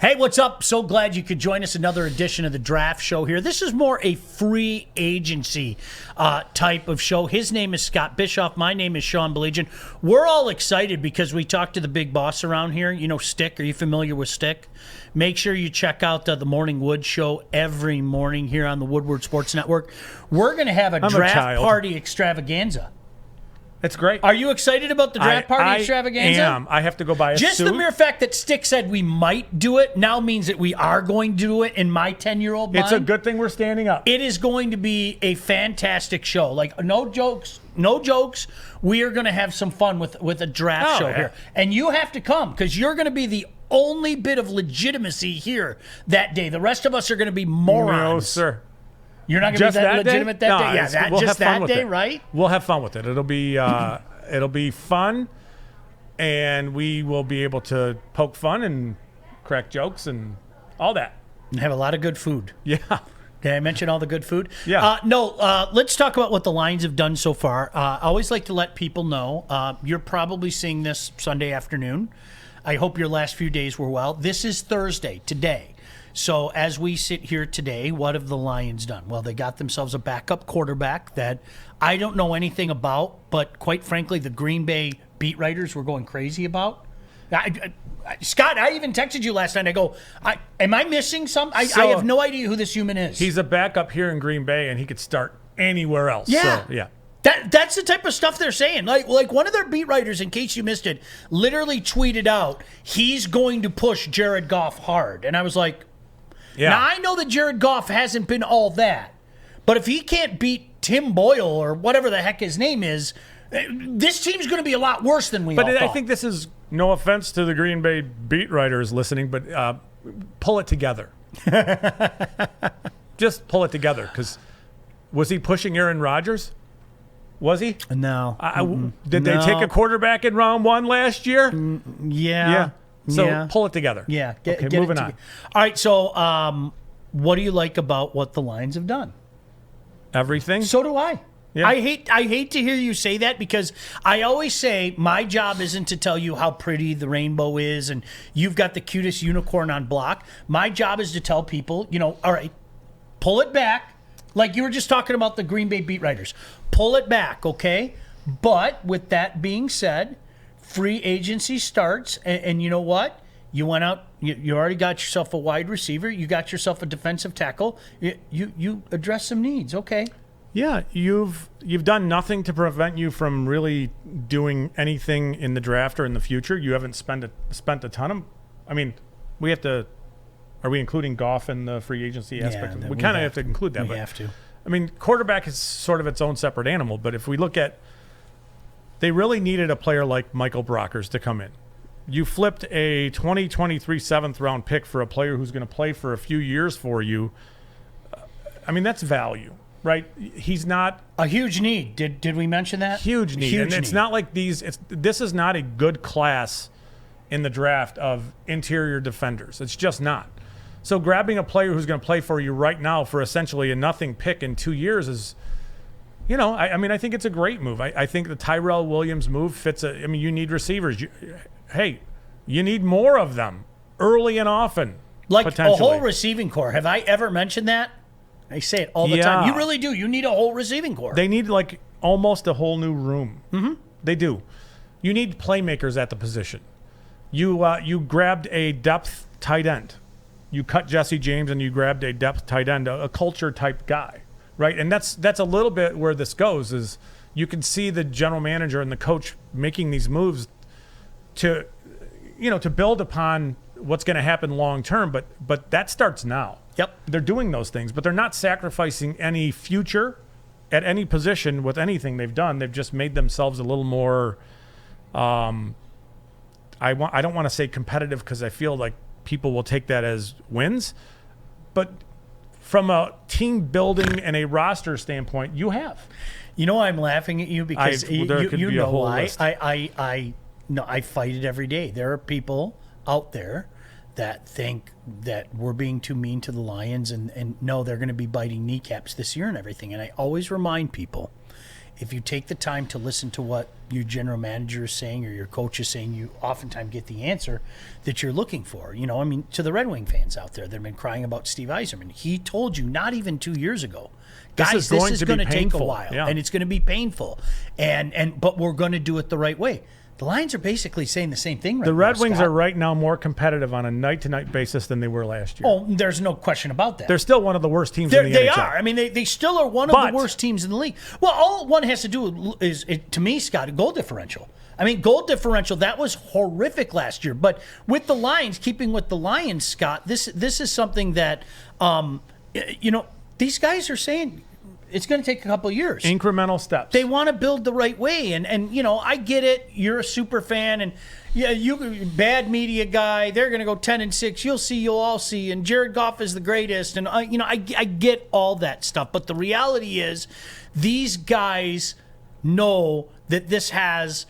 Hey, what's up? So glad you could join us. Another edition of the Draft Show here. This is more a free agency type of show. His name is Scott Bischoff. My name is Sean Baligian. We're all excited because we talked to the big boss around here. You know Stick. Are you familiar with Stick? Make sure you check out the Morning Wood Show every morning here on the Woodward Sports Network. We're going to have a draft party extravaganza. It's great. Are you excited about the draft party extravaganza? I am. I have to go buy a suit. Just the mere fact that Stick said we might do it now means that we are going to do it in my 10-year-old mind. It's a good thing we're standing up. It is going to be a fantastic show. Like, no jokes. We are going to have some fun with a draft show here. And you have to come because you're going to be the only bit of legitimacy here that day. The rest of us are going to be morons. No, sir. You're not going to be that legitimate that day? Yeah, we'll just have fun that day, with it. right? We'll have fun with it. It'll be fun, and we will be able to poke fun and crack jokes and all that. And have a lot of good food. Yeah. Did I mention all the good food? Yeah. Let's talk about what the Lions have done so far. I always like to let people know, you're probably seeing this Sunday afternoon. I hope your last few days were well. This is Thursday, today. So as we sit here today, what have the Lions done? Well, they got themselves a backup quarterback that I don't know anything about, but quite frankly, the Green Bay beat writers were going crazy about. Scott, I even texted you last night. I go, am I missing some? I have no idea who this human is. He's a backup here in Green Bay, and he could start anywhere else. Yeah. So, yeah. That's the type of stuff they're saying. Like one of their beat writers, in case you missed it, literally tweeted out, he's going to push Jared Goff hard. And I was like, yeah. Now, I know that Jared Goff hasn't been all that, but if he can't beat Tim Boyle or whatever the heck his name is, this team's going to be a lot worse than we all thought. But I think this is, no offense to the Green Bay beat writers listening, but pull it together. Just pull it together, because was he pushing Aaron Rodgers? Was he? No. Did they take a quarterback in round one last year? Yeah. So pull it together. Yeah. Get moving on. All right. So, what do you like about what the Lions have done? Everything. So do I. Yeah. I hate to hear you say that, because I always say my job isn't to tell you how pretty the rainbow is and you've got the cutest unicorn on block. My job is to tell people, all right, pull it back. Like you were just talking about the Green Bay beat writers. Pull it back, okay? But with that being said, free agency starts, and you know what? You went out, you already got yourself a wide receiver, you got yourself a defensive tackle, you address some needs, okay? Yeah, you've done nothing to prevent you from really doing anything in the draft or in the future. You haven't spent a ton of, I mean, we have to, are we including Goff in the free agency aspect? Yeah, we kind of have to include that. We have to. I mean, quarterback is sort of its own separate animal, but if we look at, they really needed a player like Michael Brockers to come in. You flipped a 2023 7th-round pick for a player who's going to play for a few years for you. I mean, that's value, right? He's not a huge need. Did we mention that? Huge need. And it's not like this is not a good class in the draft of interior defenders. It's just not. So grabbing a player who's going to play for you right now for essentially a nothing pick in 2 years is, I think it's a great move. I think the Tyrell Williams move fits. You need receivers. You need more of them early and often. Like a whole receiving core. Have I ever mentioned that? I say it all the time. You really do. You need a whole receiving core. They need like almost a whole new room. Mm-hmm. They do. You need playmakers at the position. You grabbed a depth tight end. You cut Jesse James and you grabbed a depth tight end, a culture type guy, right? And that's a little bit where this goes. Is you can see the general manager and the coach making these moves to build upon what's going to happen long term, but that starts now. Yep. They're doing those things, but they're not sacrificing any future at any position with anything they've done. They've just made themselves a little more I don't want to say competitive, because I feel like people will take that as wins, but from a team building and a roster standpoint, you have. I'm laughing at you because you know why. I fight it every day. There are people out there that think that we're being too mean to the Lions and no, they're going to be biting kneecaps this year and everything. And I always remind people, if you take the time to listen to what your general manager is saying or your coach is saying, you oftentimes get the answer that you're looking for. To the Red Wing fans out there that have been crying about Steve Yzerman, he told you not even 2 years ago, guys, this is going to take a while, and it's going to be painful, but we're going to do it the right way. The Lions are basically saying the same thing right now. The Red Wings are right now more competitive on a night-to-night basis than they were last year. Oh, there's no question about that. They're still one of the worst teams in the NHL. They are. I mean, they still are one of the worst teams in the league. Well, all one has to do is, to me, Scott, goal differential. I mean, goal differential, that was horrific last year. But with the Lions, keeping with the Lions, Scott, this is something that, these guys are saying – it's going to take a couple of years. Incremental steps. They want to build the right way. And I get it. You're a super fan. And you bad media guy. They're going to go 10-6. You'll all see. And Jared Goff is the greatest. And, I get all that stuff. But the reality is these guys know that this has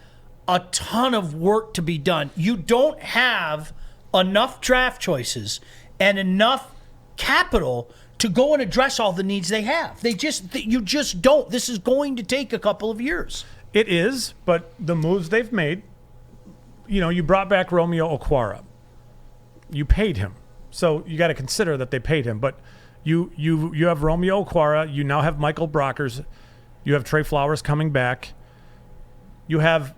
a ton of work to be done. You don't have enough draft choices and enough capital to go and address all the needs they have. You just don't. This is going to take a couple of years. It is, but the moves they've made, you brought back Romeo Okwara. You paid him. So you got to consider that they paid him. But you have Romeo Okwara. You now have Michael Brockers. You have Trey Flowers coming back. You have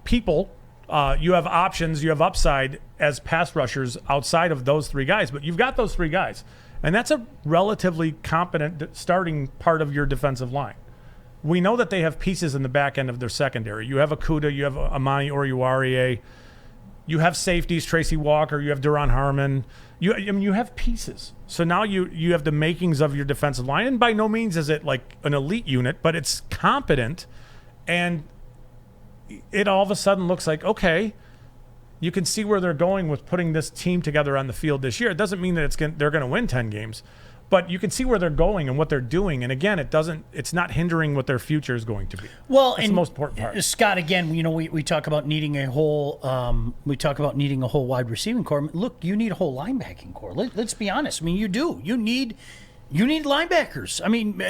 people. You have options. You have upside as pass rushers outside of those three guys. But you've got those three guys. And that's a relatively competent starting part of your defensive line. We know that they have pieces in the back end of their secondary. You have Akuda, you have Amani Oruwariye, you have safeties, Tracy Walker, you have Duron Harmon. You have pieces. So now you have the makings of your defensive line. And by no means is it like an elite unit, but it's competent. And it all of a sudden looks like, okay, you can see where they're going with putting this team together on the field this year. It doesn't mean that they're going to win 10 games, but you can see where they're going and what they're doing. And again, it's not hindering what their future is going to be. Well, that's the most important part. Scott, again, we talk about needing a whole wide receiving core. Look, you need a whole linebacking core. Let's be honest. I mean, you do. You need linebackers. I mean,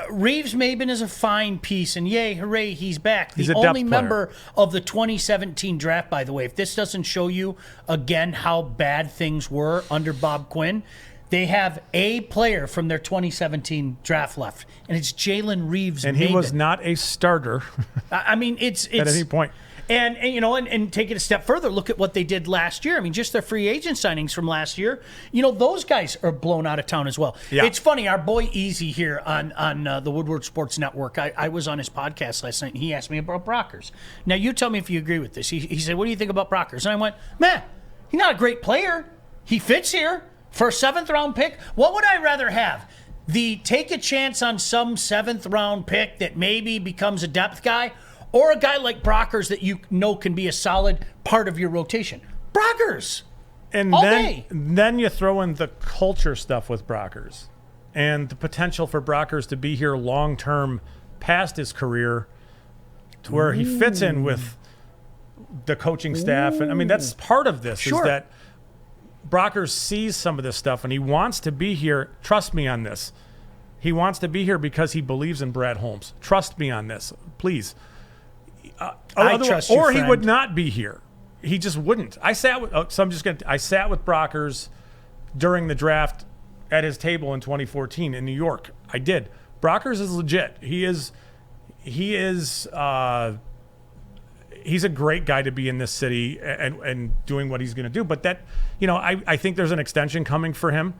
Reeves Maben is a fine piece, and yay, hooray, he's back. He's the a depth only member of the 2017 draft, by the way. If this doesn't show you, again, how bad things were under Bob Quinn, they have a player from their 2017 draft left, and it's Jalen Reeves And Maben. he was not a starter I mean, it's at any point. And take it a step further, look at what they did last year. I mean, just their free agent signings from last year. Those guys are blown out of town as well. Yeah. It's funny, our boy Easy here on the Woodward Sports Network, I was on his podcast last night, and he asked me about Brockers. Now, you tell me if you agree with this. He said, what do you think about Brockers? And I went, man, he's not a great player. He fits here for a 7th-round pick. What would I rather have? The take a chance on some 7th-round pick that maybe becomes a depth guy, or a guy like Brockers that you know can be a solid part of your rotation? Brockers. And then you throw in the culture stuff with Brockers and the potential for Brockers to be here long-term past his career to where he fits in with the coaching staff. And I mean, that's part of this is that Brockers sees some of this stuff and he wants to be here. Trust me on this. He wants to be here because he believes in Brad Holmes. Trust me on this, please. I trust you, or friend. He would not be here. He just wouldn't. I sat with Brockers during the draft at his table in 2014 in New York. I did. Brockers is legit. He's a great guy to be in this city and doing what he's going to do. But that, I think there's an extension coming for him.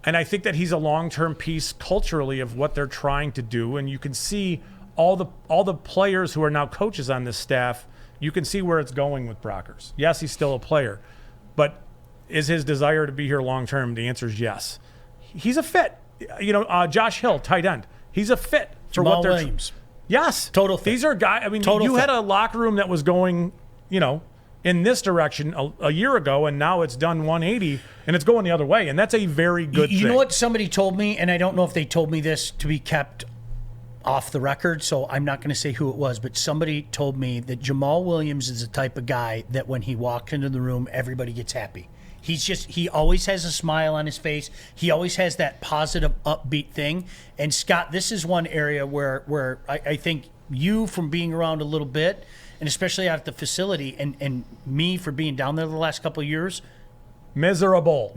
And I think that he's a long-term piece culturally of what they're trying to do. And you can see all the players who are now coaches on this staff, you can see where it's going with Brockers. Yes, he's still a player, but is his desire to be here long term? The answer is yes. He's a fit. Josh Hill, tight end. He's a fit for Jamal what they're. Williams. Yes, Total fit. These are guys. I mean, Total you fit. had a locker room that was going, in this direction a year ago, and now it's done 180, and it's going the other way, and that's a very good thing. You know what somebody told me, and I don't know if they told me this to be kept off the record, so I'm not going to say who it was, but somebody told me that Jamal Williams is the type of guy that when he walks into the room, everybody gets happy. He always has a smile on his face. He always has that positive, upbeat thing. And Scott, this is one area where I think you, from being around a little bit, and especially out at the facility, and me for being down there the last couple of years, miserable.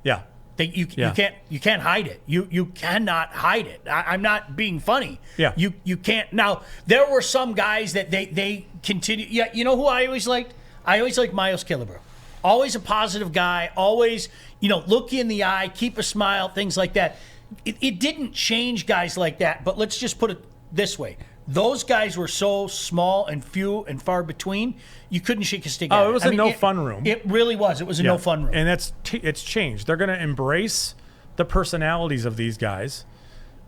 Yeah. You can't hide it. You cannot hide it. I'm not being funny. Yeah. You can't. Now, there were some guys that they continue. Yeah, you know who I always liked? I always liked Miles Killebrew. Always a positive guy. Always, look you in the eye, keep a smile, things like that. It didn't change guys like that, but let's just put it this way. Those guys were so small and few and far between, you couldn't shake a stick at it. Oh, it was no fun room. It really was. It was a no fun room. And it's changed. They're going to embrace the personalities of these guys,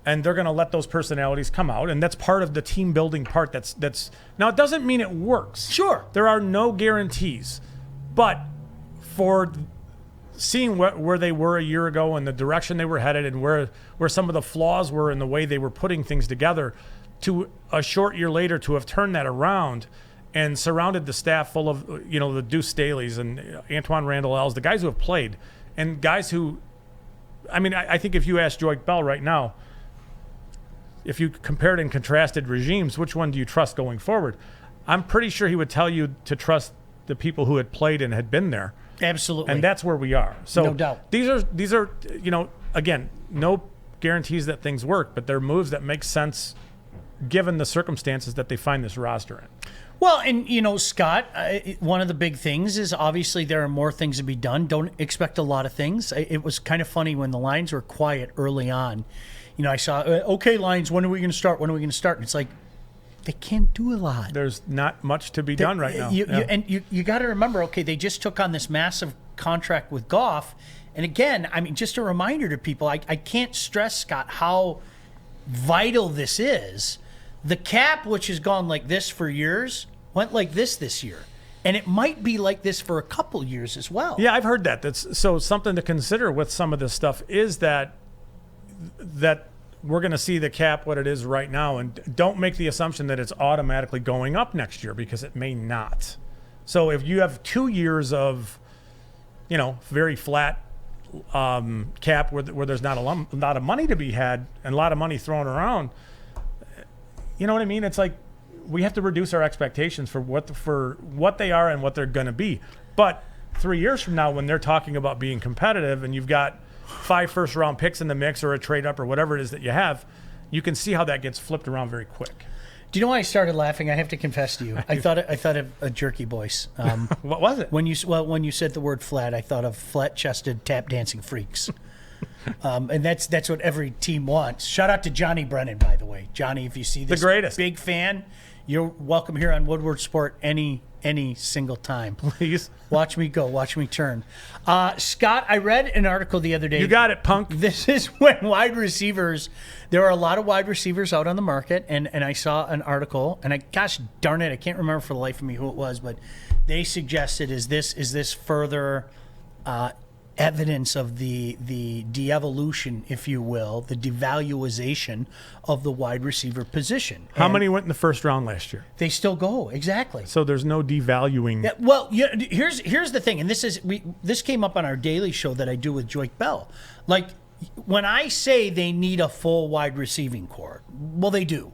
and they're going to let those personalities come out, and that's part of the team building part. That's now, it doesn't mean it works. Sure. There are no guarantees, but for seeing where they were a year ago and the direction they were headed and where some of the flaws were in the way they were putting things together, to a short year later to have turned that around and surrounded the staff full of, the Deuce Staley's and Antoine Randall-Els, the guys who have played, and guys who, I think if you ask Joyke Bell right now, if you compared and contrasted regimes, which one do you trust going forward? I'm pretty sure he would tell you to trust the people who had played and had been there. Absolutely. And that's where we are. So no doubt. These are again, no guarantees that things work, but they're moves that make sense given the circumstances that they find this roster in. Well, and, Scott, one of the big things is obviously there are more things to be done. Don't expect a lot of things. It was kind of funny when the Lions were quiet early on. I saw, okay, Lions, when are we going to start? And it's like, they can't do a lot. There's not much to be done right now. You got to remember, okay, they just took on this massive contract with Goff. And again, just a reminder to people, I can't stress, Scott, how vital this is. The cap, which has gone like this for years, went like this year. And it might be like this for a couple years as well. Yeah, I've heard that. That's so something to consider with some of this stuff is that we're going to see the cap what it is right now. And don't make the assumption that it's automatically going up next year, because it may not. So if you have 2 years of, very flat cap where there's not a lot of money to be had and a lot of money thrown around, you know what I mean? It's like we have to reduce our expectations for what they are and what they're going to be. But 3 years from now, when they're talking about being competitive and you've got 5 first-round picks in the mix or a trade-up or whatever it is that you have, you can see how that gets flipped around very quick. Do you know why I started laughing? I have to confess to you. I thought of a jerky voice. What was it? When you said the word flat, I thought of flat-chested tap dancing freaks. And that's what every team wants. Shout out to Johnny Brennan, by the way. Johnny, if you see this, the greatest, big fan, you're welcome here on Woodward Sport any single time. Please. Watch me go. Watch me turn. Scott, I read an article the other day. You got it, punk. This is when wide receivers, there are a lot of wide receivers out on the market, and I saw an article, and gosh darn it, I can't remember for the life of me who it was, but they suggested, is this further evidence of the de-evolution, if you will, the devaluation of the wide receiver position? How many went in the first round last year? They still go, exactly. So there's no devaluing. Yeah, well, here's the thing, and this came up on our daily show that I do with Joyke Bell. Like, when I say they need a full wide receiving core, well, they do.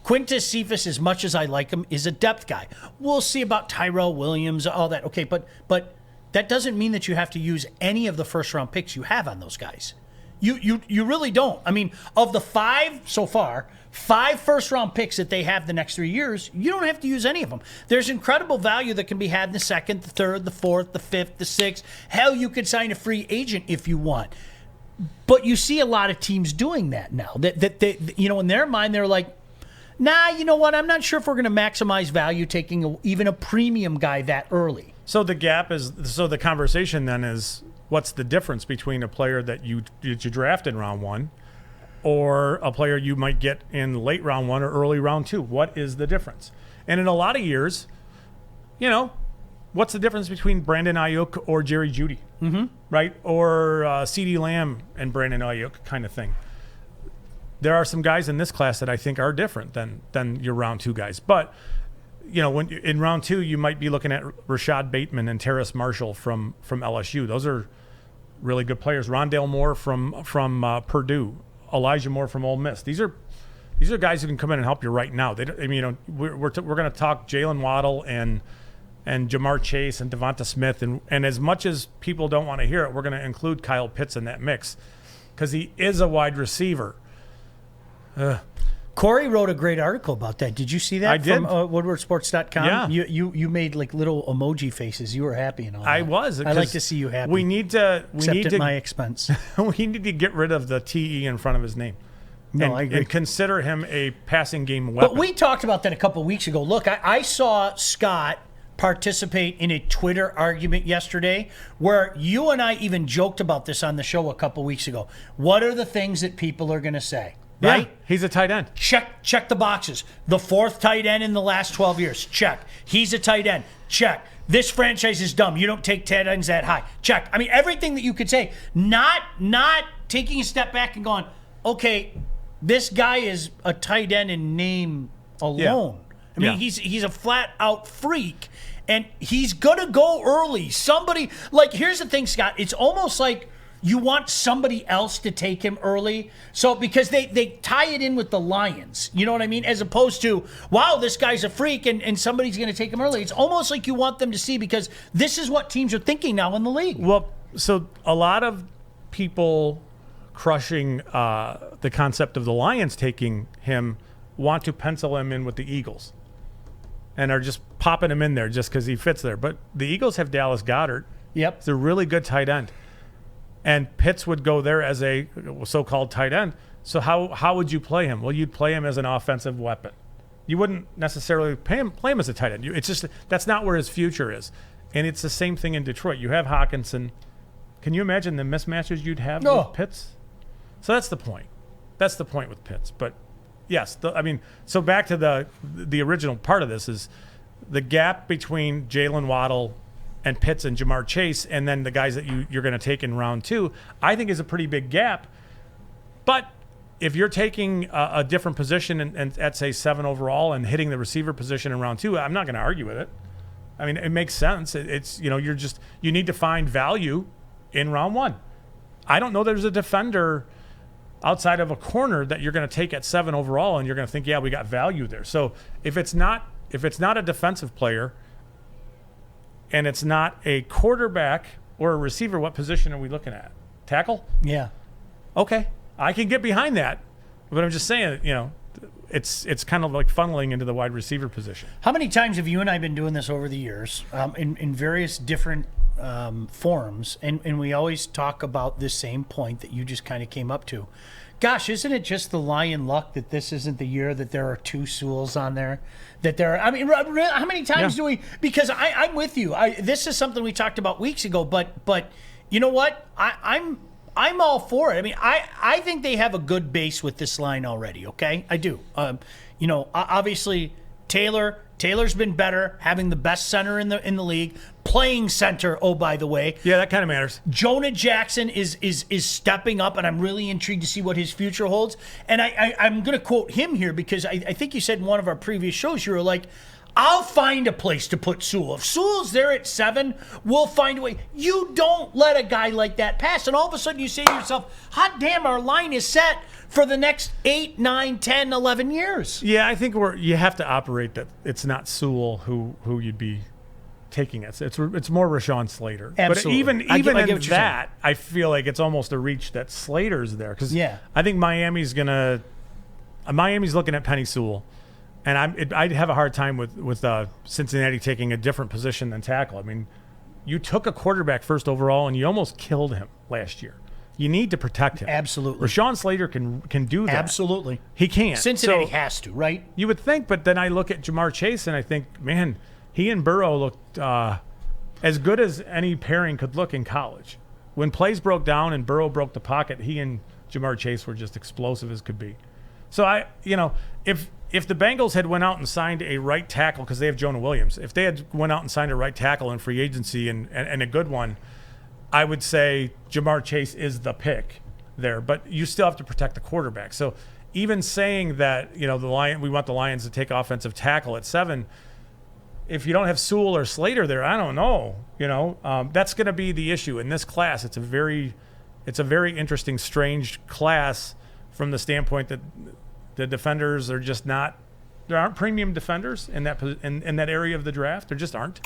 Quintus Cephas, as much as I like him, is a depth guy. We'll see about Tyrell Williams, all that. Okay, but that doesn't mean that you have to use any of the first-round picks you have on those guys. You really don't. Of the 5 so far, 5 first-round picks that they have the next 3 years, you don't have to use any of them. There's incredible value that can be had in the 2nd, the 3rd, the 4th, the 5th, the 6th. Hell, you could sign a free agent if you want. But you see a lot of teams doing that now. That they, in their mind, they're like, nah, you know what? I'm not sure if we're going to maximize value taking even a premium guy that early. So the conversation then is, what's the difference between a player that you draft in round 1 or a player you might get in late round 1 or early round 2? What is the difference? And in a lot of years, what's the difference between Brandon Ayuk or Jerry Jeudy, right? Or CeeDee Lamb and Brandon Ayuk kind of thing. There are some guys in this class that I think are different than your round 2 guys. But when in round 2, you might be looking at Rashad Bateman and Terrace Marshall from LSU. Those are really good players. Rondale Moore from Purdue, Elijah Moore from Ole Miss. These are guys who can come in and help you right now. We're going to talk Jalen Waddle and Jamar Chase and Devonta Smith, and as much as people don't want to hear it, we're going to include Kyle Pitts in that mix because he is a wide receiver. Corey wrote a great article about that. Did you see that? I did. From woodwardsports.com? Yeah. You made like little emoji faces. You were happy and all that. I was. I like to see you happy. We need to. Except at my expense. We need to get rid of the TE in front of his name. No, I agree. And consider him a passing game weapon. But we talked about that a couple of weeks ago. Look, I saw Scott participate in a Twitter argument yesterday where you and I even joked about this on the show a couple of weeks ago. What are the things that people are going to say? Right? Yeah, he's a tight end. Check the boxes. The 4th tight end in the last 12 years. Check. He's a tight end. Check. This franchise is dumb. You don't take tight ends that high. Check. I mean, everything that you could say. Not taking a step back and going, okay, this guy is a tight end in name alone. Yeah. I mean, he's a flat out freak, and he's gonna go early. Somebody here's the thing, Scott. It's almost like you want somebody else to take him early. So because they tie it in with the Lions, you know what I mean? As opposed to, wow, this guy's a freak and somebody's going to take him early. It's almost like you want them to see because this is what teams are thinking now in the league. Well, so a lot of people crushing the concept of the Lions taking him want to pencil him in with the Eagles and are just popping him in there just because he fits there. But the Eagles have Dallas Goedert. Yep. It's a really good tight end. And Pitts would go there as a so-called tight end. So how would you play him? Well, you'd play him as an offensive weapon. You wouldn't necessarily play him as a tight end. It's just that's not where his future is. And it's the same thing in Detroit. You have Hawkinson. Can you imagine the mismatches you'd have with Pitts? So that's the point. That's the point with Pitts. But yes, so back to the original part of this is the gap between Jalen Waddle and Pitts and Jamar Chase, and then the guys that you're going to take in round 2, I think is a pretty big gap. But if you're taking a different position and at, say, 7 overall and hitting the receiver position in round 2, I'm not going to argue with it. I mean, it makes sense. It's you need to find value in round 1. I don't know there's a defender outside of a corner that you're going to take at 7 overall and you're going to think, yeah, we got value there. So if it's not a defensive player, and it's not a quarterback or a receiver, what position are we looking at? Tackle? Yeah. Okay. I can get behind that. But I'm just saying, it's kind of like funneling into the wide receiver position. How many times have you and I been doing this over the years in various different forums, and we always talk about this same point that you just kind of came up to. Gosh, isn't it just the Lion luck that this isn't the year that there are 2 Sewells on there? That there are, I mean, how many times do we? Because I'm with you. This is something we talked about weeks ago. But you know what? I'm all for it. I mean, I think they have a good base with this line already. Okay, I do. Obviously Taylor's been better, having the best center in the league, playing center. Oh, by the way, yeah, that kind of matters. Jonah Jackson is stepping up, and I'm really intrigued to see what his future holds. And I'm going to quote him here because I think you said in one of our previous shows you were like, I'll find a place to put Sewell. If Sewell's there at 7, we'll find a way. You don't let a guy like that pass. And all of a sudden you say to yourself, hot damn, our line is set for the next 8, 9, 10, 11 years. Yeah, I think you have to operate that it's not Sewell who you'd be taking it. It's more Rashawn Slater. Absolutely. But even in that, I feel like it's almost a reach that Slater's there. Because I think Miami's looking at Penny Sewell. And I'd have a hard time with Cincinnati taking a different position than tackle. I mean, you took a quarterback first overall, and you almost killed him last year. You need to protect him. Absolutely. Rashawn Slater can do that. Absolutely. He can. Cincinnati has to, right? You would think, but then I look at Jamar Chase, and I think, man, he and Burrow looked as good as any pairing could look in college. When plays broke down and Burrow broke the pocket, he and Jamar Chase were just explosive as could be. So if the Bengals had went out and signed a right tackle, because they have Jonah Williams, if they had went out and signed a right tackle in free agency and a good one, I would say Jamar Chase is the pick there. But you still have to protect the quarterback. So even saying that we want the Lions to take offensive tackle at 7, if you don't have Sewell or Slater there, I don't know. That's going to be the issue in this class. It's a very interesting, strange class from the standpoint that the defenders are just not. There aren't premium defenders in that area of the draft. There just aren't.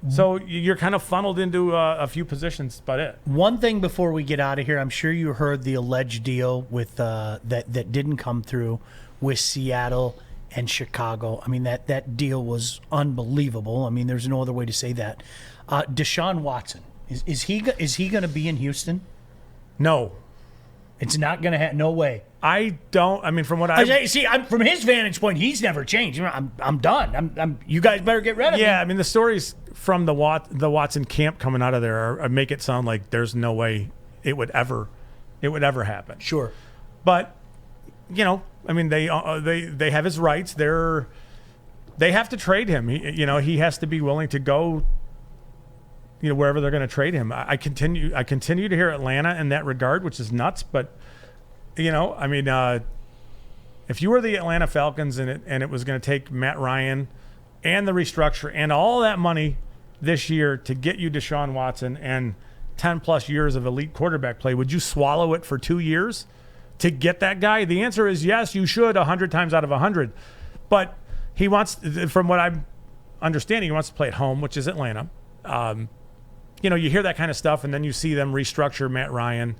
So you're kind of funneled into a few positions, but it. One thing before we get out of here, I'm sure you heard the alleged deal with that didn't come through with Seattle and Chicago. I mean, that deal was unbelievable. I mean, there's no other way to say that. Deshaun Watson, is he going to be in Houston? No. It's not going to happen. No way. I don't. I mean, from what I see, from his vantage point, he's never changed. I'm done. You guys better get rid of me. Yeah, I mean, the stories from the Watson camp coming out of there make it sound like there's no way it would ever happen. Sure, but I mean, they have his rights. They have to trade him. He has to be willing to go. Wherever they're going to trade him. I continue to hear Atlanta in that regard, which is nuts. But I mean, if you were the Atlanta Falcons and it was going to take Matt Ryan and the restructure and all that money this year to get you Deshaun Watson and 10 plus years of elite quarterback play, would you swallow it for 2 years to get that guy? The answer is yes, you should 100 times out of 100. But he wants, from what I'm understanding, he wants to play at home, which is Atlanta. You hear that kind of stuff, and then you see them restructure Matt Ryan.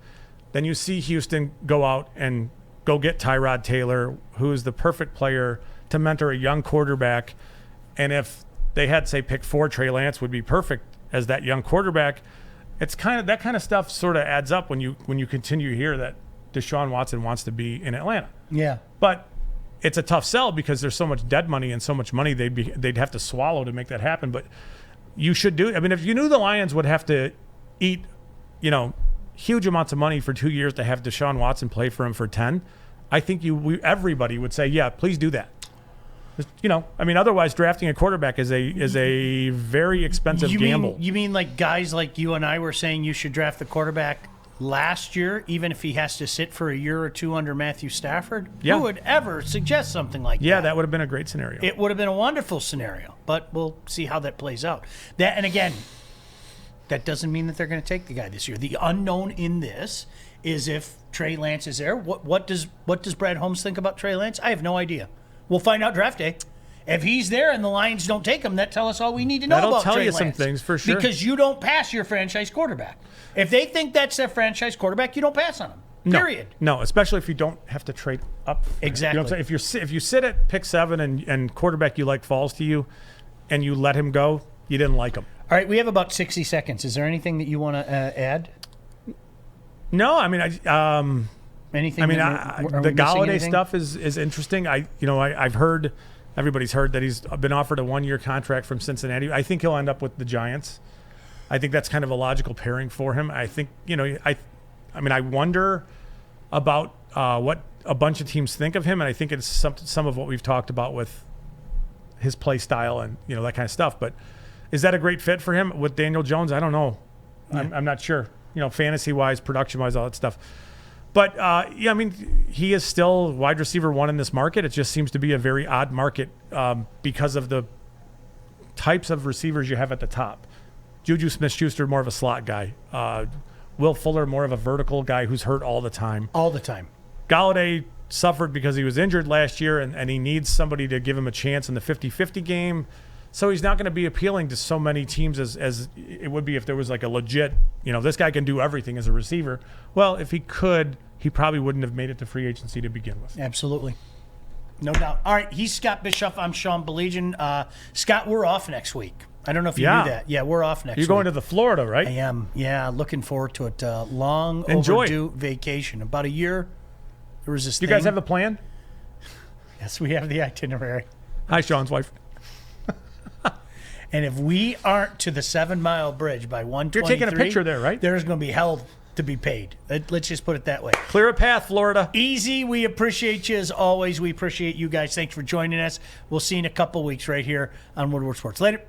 Then you see Houston go out and go get Tyrod Taylor, who is the perfect player to mentor a young quarterback. And if they had, say, pick 4, Trey Lance would be perfect as that young quarterback. It's that kind of stuff sort of adds up when you continue to hear that Deshaun Watson wants to be in Atlanta. Yeah. But it's a tough sell because there's so much dead money and so much money they'd have to swallow to make that happen. But you should do it. I mean, if you knew the Lions would have to eat, huge amounts of money for 2 years to have Deshaun Watson play for him for 10, I think everybody would say, yeah, please do that. I mean, otherwise drafting a quarterback is a very expensive gamble. You mean like guys like you and I were saying you should draft the quarterback last year, even if he has to sit for a year or two under Matthew Stafford? Yeah. Who would ever suggest something like that? Yeah, that would have been a great scenario. It would have been a wonderful scenario, but we'll see how that plays out. And again, that doesn't mean that they're going to take the guy this year. The unknown in this is if Trey Lance is there. What does Brad Holmes think about Trey Lance? I have no idea. We'll find out draft day. If he's there and the Lions don't take him, that tell us all we need to know about Trey Lance. That'll tell you some things for sure. Because you don't pass your franchise quarterback. If they think that's their franchise quarterback, you don't pass on him. Period. No, especially if you don't have to trade up. Exactly. You know what I'm saying? If you sit at pick 7 and quarterback you like falls to you, and you let him go, you didn't like him. All right, we have about 60 seconds. Is there anything that you want to add? No, I mean, anything? I mean, the Galladay stuff is interesting. I've heard, everybody's heard that he's been offered a 1-year contract from Cincinnati. I think he'll end up with the Giants. I think that's kind of a logical pairing for him. I think, I wonder about what a bunch of teams think of him, and I think it's some of what we've talked about with his play style and that kind of stuff. But is that a great fit for him with Daniel Jones? I don't know. Yeah. I'm not sure. Fantasy-wise, production-wise, all that stuff. But, I mean, he is still wide receiver 1 in this market. It just seems to be a very odd market because of the types of receivers you have at the top. Juju Smith-Schuster, more of a slot guy. Will Fuller, more of a vertical guy who's hurt all the time. All the time. Galladay suffered because he was injured last year, and he needs somebody to give him a chance in the 50-50 game. So he's not going to be appealing to so many teams as it would be if there was like a legit, this guy can do everything as a receiver. Well, if he could, he probably wouldn't have made it to free agency to begin with. Absolutely. No doubt. All right, he's Scott Bischoff. I'm Sean Baligian. Scott, we're off next week. I don't know if you knew that. Yeah, we're off next week. You're going to the Florida, right? I am. Yeah, looking forward to it. Long Enjoy. Overdue vacation. About a year. There was this You guys have the plan? Yes, we have the itinerary. Hi, Sean's wife. And if we aren't to the 7 Mile Bridge by 1:23, you're taking a picture there, right? There's going to be hell to be paid. Let's just put it that way. Clear a path, Florida. Easy. We appreciate you as always. We appreciate you guys. Thanks for joining us. We'll see you in a couple weeks right here on Woodward Sports. Later.